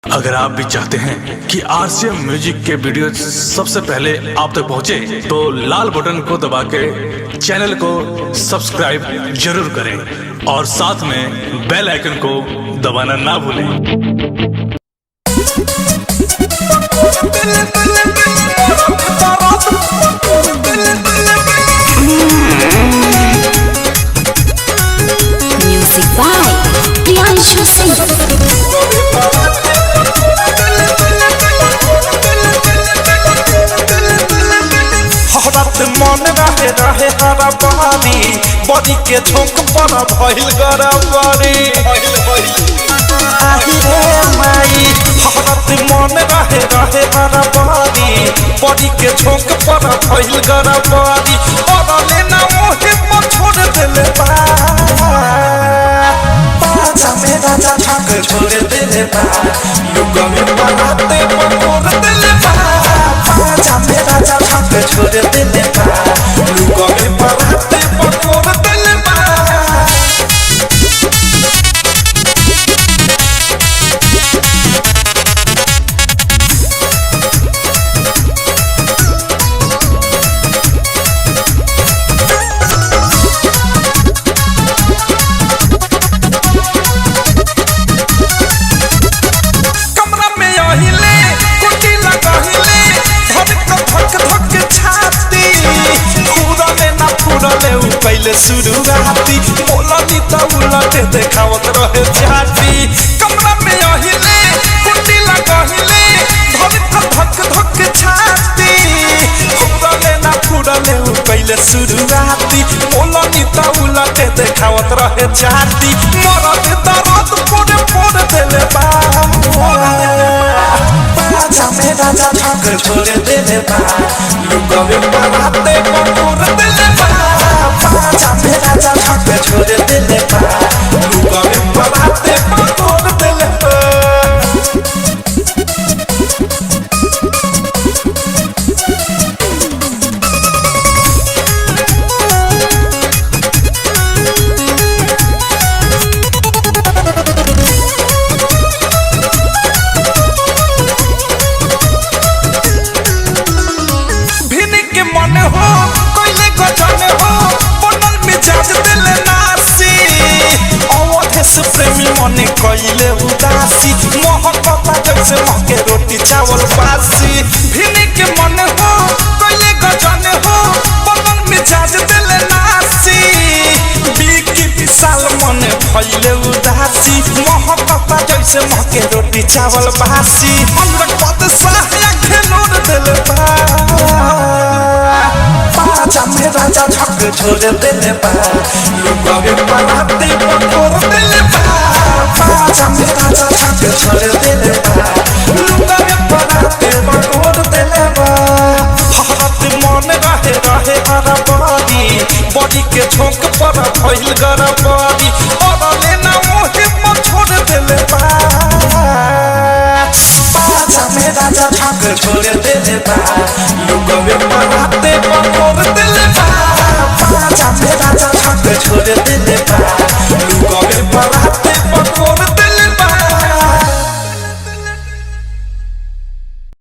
अगर आप भी चाहते हैं कि आरसीएम म्यूजिक के वीडियो सबसे पहले आप तक पहुंचे, तो लाल बटन को दबा के चैनल को सब्सक्राइब जरूर करें और साथ में बेल आइकन को दबाना ना भूलें। Music by Priyanshu Singh। मन रहे रहे हरा बहानी बॉडी के झोंक पर भइल गरबारी आही रे माई हरत मन रहे रहे हरा बहानी बॉडी के झोंक पर भइल गरबारी और लेना मोहे पर छोड़ देले बा बाजा में राजा ठक छोड़ देले बा युग में बनाते पकोर देले बा बाजा में राजा ठक छोड़ देले बा युग में बनाते पकोर देले बा पहले शुरुआती बोलनी त उलटे देखावत रहे जाती कमरा में अहिले कुंडी लगहिले धक धक छाती फुरले ना फुरले पहले शुरुआती बोलनी त उलटे देखावत रहे जाती मरद दर्द पोड़े पोड़ देले बा बाजा में राजा ठक छोड़ देले बा लुगवे बनाते पकोर देले बा बाजा में राजा ठक छोड़ देले बा लुगवे बनाते पकोर देले बा मने कइले उदासी मोहब्बत जैसे महके रोटी चावल बासी भिनी के मन हो कइले गजन हो बदन में जाज देले नासी बीकी विशाल मने भइले उदासी मोहब्बत जैसे महके रोटी चावल बासी अंदर पद साया खेलोर देले बा बाजा में राजा ठक छोड़ देले बा लुगवे बनाते पकोर देले बा बाजा में राजा ठक छोड़ देले बा लुगवे बनाते पकोर देले बा हरत मन रहे रहे हरा बॉडी के झोंक पर भइल गरबा